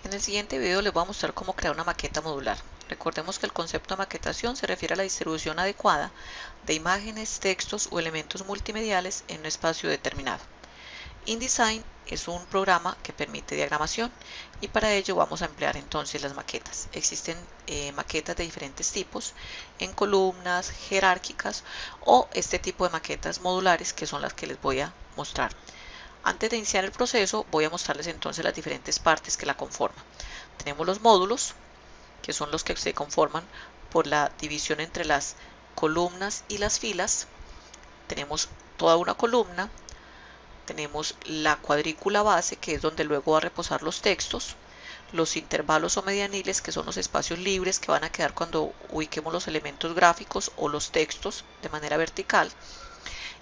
En el siguiente video les voy a mostrar cómo crear una maqueta modular. Recordemos que el concepto de maquetación se refiere a la distribución adecuada de imágenes, textos o elementos multimediales en un espacio determinado. InDesign es un programa que permite diagramación y para ello vamos a emplear entonces las maquetas. Existen maquetas de diferentes tipos, en columnas, jerárquicas o este tipo de maquetas modulares que son las que les voy a mostrar. Antes de iniciar el proceso voy a mostrarles entonces las diferentes partes que la conforman. Tenemos los módulos, que son los que se conforman por la división entre las columnas y las filas. Tenemos toda una columna, tenemos la cuadrícula base, que es donde luego va a reposar los textos, los intervalos o medianiles, que son los espacios libres que van a quedar cuando ubiquemos los elementos gráficos o los textos de manera vertical,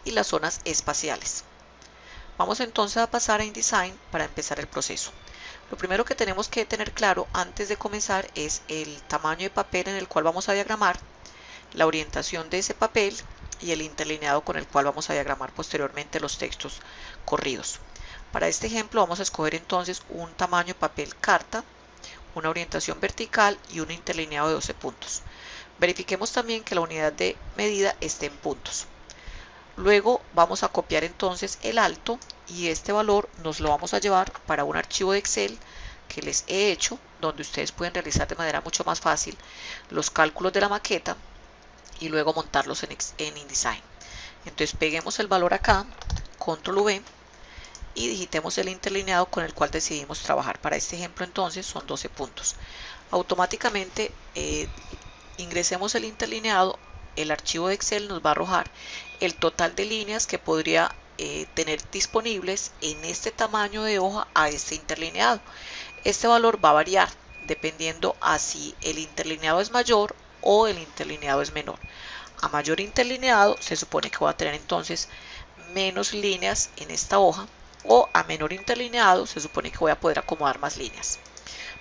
y las zonas espaciales. Vamos entonces a pasar a InDesign para empezar el proceso. Lo primero que tenemos que tener claro antes de comenzar es el tamaño de papel en el cual vamos a diagramar, la orientación de ese papel y el interlineado con el cual vamos a diagramar posteriormente los textos corridos. Para este ejemplo vamos a escoger entonces un tamaño de papel carta, una orientación vertical y un interlineado de 12 puntos. Verifiquemos también que la unidad de medida esté en puntos. Luego vamos a copiar entonces el alto y este valor nos lo vamos a llevar para un archivo de Excel que les he hecho, donde ustedes pueden realizar de manera mucho más fácil los cálculos de la maqueta y luego montarlos en InDesign. Entonces peguemos el valor acá, control V, y digitemos el interlineado con el cual decidimos trabajar. Para este ejemplo entonces son 12 puntos. Automáticamente ingresemos el interlineado, el archivo de Excel nos va a arrojar el total de líneas que podría tener disponibles en este tamaño de hoja a este interlineado. Este valor va a variar dependiendo a si el interlineado es mayor o el interlineado es menor. A mayor interlineado se supone que voy a tener entonces menos líneas en esta hoja, o a menor interlineado se supone que voy a poder acomodar más líneas.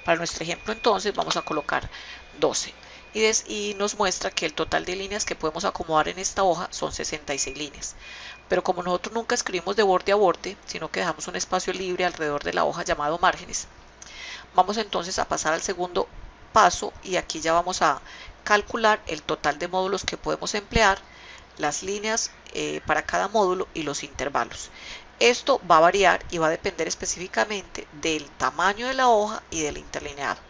Para nuestro ejemplo entonces vamos a colocar 12 y nos muestra que el total de líneas que podemos acomodar en esta hoja son 66 líneas. Pero como nosotros nunca escribimos de borde a borde, sino que dejamos un espacio libre alrededor de la hoja llamado márgenes, vamos entonces a pasar al segundo paso y aquí ya vamos a calcular el total de módulos que podemos emplear, las líneas para cada módulo y los intervalos. Esto va a variar y va a depender específicamente del tamaño de la hoja y del interlineado.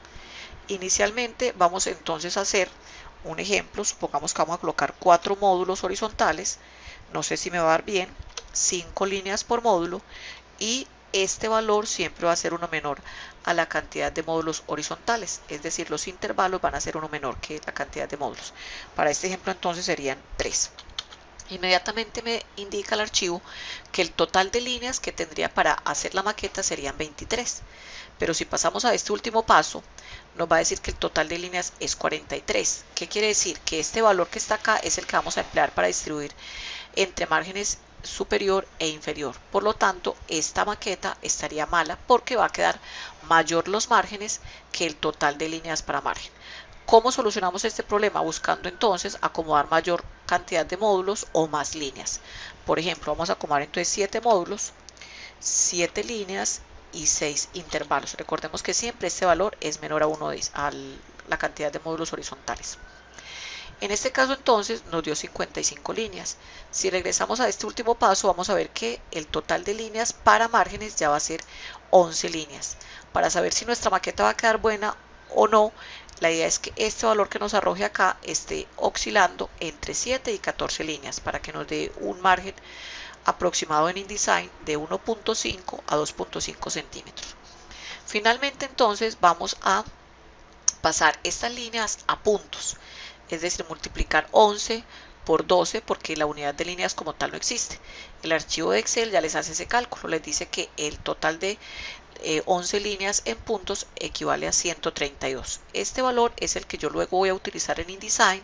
Inicialmente vamos entonces a hacer un ejemplo. Supongamos que vamos a colocar 4 módulos horizontales, no sé si me va a dar bien, 5 líneas por módulo, y este valor siempre va a ser uno menor a la cantidad de módulos horizontales, es decir, los intervalos van a ser uno menor que la cantidad de módulos. Para este ejemplo entonces serían 3. Inmediatamente me indica el archivo que el total de líneas que tendría para hacer la maqueta serían 23. Pero si pasamos a este último paso, nos va a decir que el total de líneas es 43. ¿Qué quiere decir? Que este valor que está acá es el que vamos a emplear para distribuir entre márgenes superior e inferior. Por lo tanto, esta maqueta estaría mala porque va a quedar mayor los márgenes que el total de líneas para margen. ¿Cómo solucionamos este problema? Buscando entonces acomodar mayor cantidad de módulos o más líneas. Por ejemplo, vamos a acomodar entonces 7 módulos, 7 líneas y 6 intervalos. Recordemos que siempre este valor es menor a 1 a la cantidad de módulos horizontales. En este caso entonces nos dio 55 líneas. Si regresamos a este último paso vamos a ver que el total de líneas para márgenes ya va a ser 11 líneas. Para saber si nuestra maqueta va a quedar buena o no, la idea es que este valor que nos arroje acá esté oscilando entre 7 y 14 líneas para que nos dé un margen aproximado en InDesign de 1.5 a 2.5 centímetros. Finalmente entonces vamos a pasar estas líneas a puntos, es decir, multiplicar 11 por 12 porque la unidad de líneas como tal no existe. El archivo de Excel ya les hace ese cálculo, les dice que el total de 11 líneas en puntos equivale a 132. Este valor es el que yo luego voy a utilizar en InDesign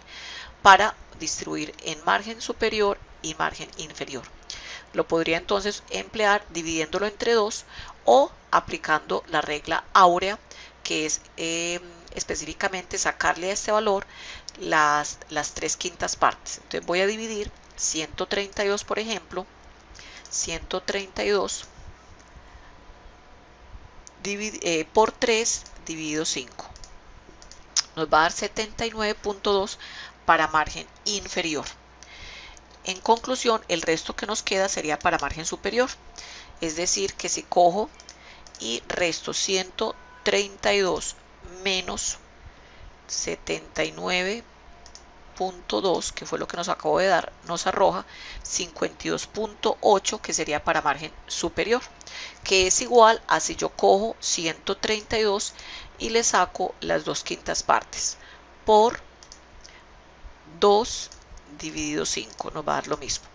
para distribuir en margen superior y margen inferior. Lo podría entonces emplear dividiéndolo entre 2 o aplicando la regla áurea, que es específicamente sacarle a este valor las 3/5 partes. Entonces voy a dividir 132, por ejemplo, 132 por 3 dividido 5. Nos va a dar 79.2 para margen inferior. En conclusión, el resto que nos queda sería para margen superior. Es decir, que si cojo y resto 132 menos 79.2, que fue lo que nos acabo de dar, nos arroja 52.8, que sería para margen superior, que es igual a si yo cojo 132 y le saco las 2/5 partes por 2 dividido 5, nos va a dar lo mismo.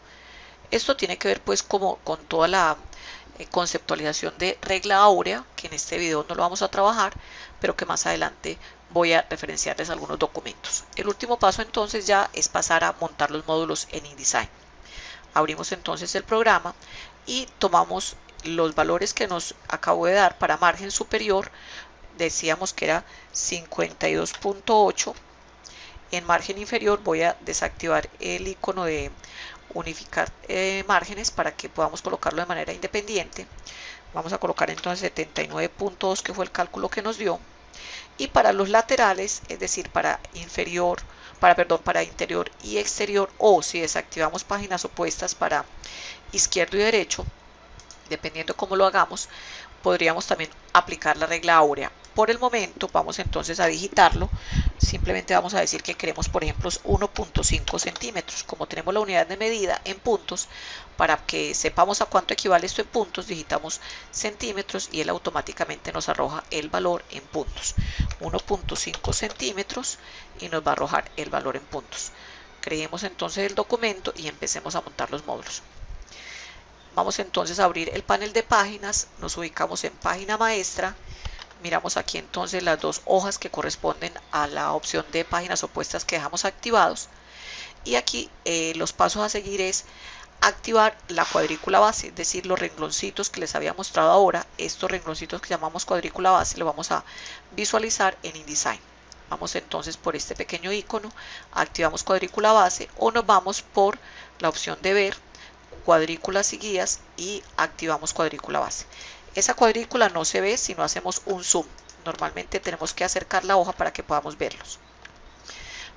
Esto tiene que ver pues como con toda la conceptualización de regla áurea, que en este video no lo vamos a trabajar, pero que más adelante voy a referenciarles algunos documentos. El último paso entonces ya es pasar a montar los módulos en InDesign. Abrimos entonces el programa y tomamos los valores que nos acabo de dar para margen superior. Decíamos que era 52.8. En margen inferior voy a desactivar el icono de unificar márgenes para que podamos colocarlo de manera independiente. Vamos a colocar entonces 79.2, que fue el cálculo que nos dio. Y para los laterales, es decir, para interior y exterior, o si desactivamos páginas opuestas para izquierdo y derecho, dependiendo cómo lo hagamos, podríamos también aplicar la regla áurea. Por el momento vamos entonces a digitarlo. Simplemente vamos a decir que queremos, por ejemplo, 1.5 centímetros. Como tenemos la unidad de medida en puntos, para que sepamos a cuánto equivale esto en puntos, digitamos centímetros y él automáticamente nos arroja el valor en puntos. 1.5 centímetros y nos va a arrojar el valor en puntos. Creemos entonces el documento y empecemos a montar los módulos. Vamos entonces a abrir el panel de páginas, nos ubicamos en página maestra, miramos aquí entonces las dos hojas que corresponden a la opción de páginas opuestas que dejamos activados, y aquí los pasos a seguir es activar la cuadrícula base, es decir, los rengloncitos que les había mostrado ahora. Estos rengloncitos que llamamos cuadrícula base lo vamos a visualizar en InDesign. Vamos entonces por este pequeño icono, activamos cuadrícula base, o nos vamos por la opción de ver cuadrículas y guías y activamos cuadrícula base. Esa cuadrícula no se ve si no hacemos un zoom. Normalmente tenemos que acercar la hoja para que podamos verlos.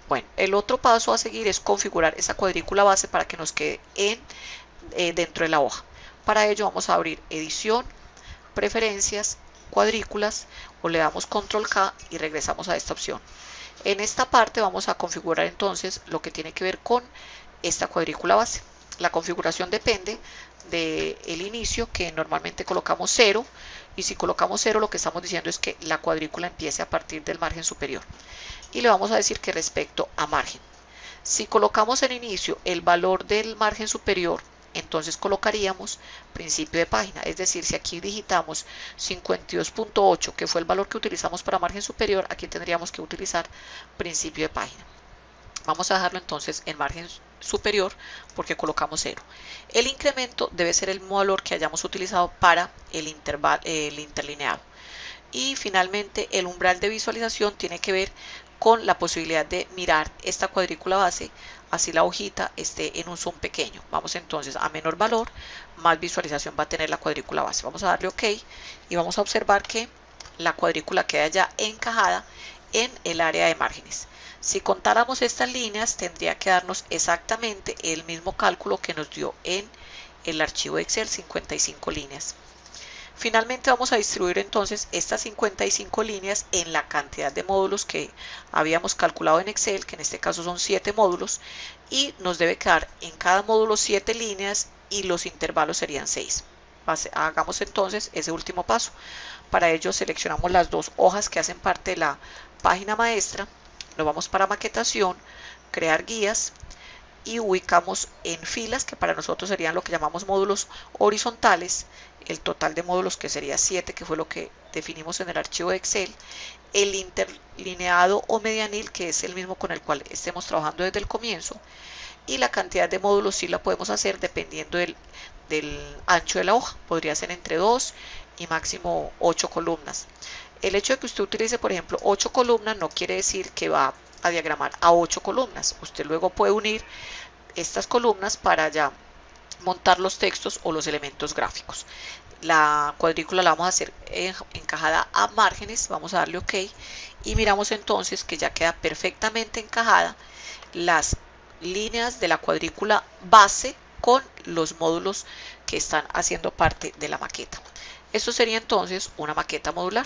Bueno, el otro paso a seguir es configurar esa cuadrícula base para que nos quede dentro de la hoja. Para ello vamos a abrir edición, preferencias, cuadrículas, o le damos control K y regresamos a esta opción. En esta parte vamos a configurar entonces lo que tiene que ver con esta cuadrícula base. La configuración depende del inicio, que normalmente colocamos 0, y si colocamos 0 lo que estamos diciendo es que la cuadrícula empiece a partir del margen superior. Y le vamos a decir que respecto a margen. Si colocamos en inicio el valor del margen superior, entonces colocaríamos principio de página. Es decir, si aquí digitamos 52.8, que fue el valor que utilizamos para margen superior, aquí tendríamos que utilizar principio de página. Vamos a dejarlo entonces en margen superior porque colocamos 0. El incremento debe ser el valor que hayamos utilizado para el interlineado. Y finalmente el umbral de visualización tiene que ver con la posibilidad de mirar esta cuadrícula base, así la hojita esté en un zoom pequeño. Vamos entonces a menor valor, más visualización va a tener la cuadrícula base. Vamos a darle OK y vamos a observar que la cuadrícula queda ya encajada en el área de márgenes. Si contáramos estas líneas, tendría que darnos exactamente el mismo cálculo que nos dio en el archivo de Excel, 55 líneas. Finalmente vamos a distribuir entonces estas 55 líneas en la cantidad de módulos que habíamos calculado en Excel, que en este caso son 7 módulos, y nos debe quedar en cada módulo 7 líneas y los intervalos serían 6. Hagamos entonces ese último paso. Para ello seleccionamos las dos hojas que hacen parte de la página maestra, nos vamos para maquetación, crear guías, y ubicamos en filas, que para nosotros serían lo que llamamos módulos horizontales, el total de módulos que sería 7, que fue lo que definimos en el archivo de Excel, el interlineado o medianil, que es el mismo con el cual estemos trabajando desde el comienzo, y la cantidad de módulos sí la podemos hacer dependiendo del ancho de la hoja, podría ser entre 2 y máximo 8 columnas. El hecho de que usted utilice, por ejemplo, 8 columnas no quiere decir que va a diagramar a 8 columnas. Usted luego puede unir estas columnas para ya montar los textos o los elementos gráficos. la cuadrícula la vamos a hacer encajada a márgenes, vamos a darle OK y miramos entonces que ya queda perfectamente encajada las líneas de la cuadrícula base con los módulos que están haciendo parte de la maqueta. Esto sería entonces una maqueta modular.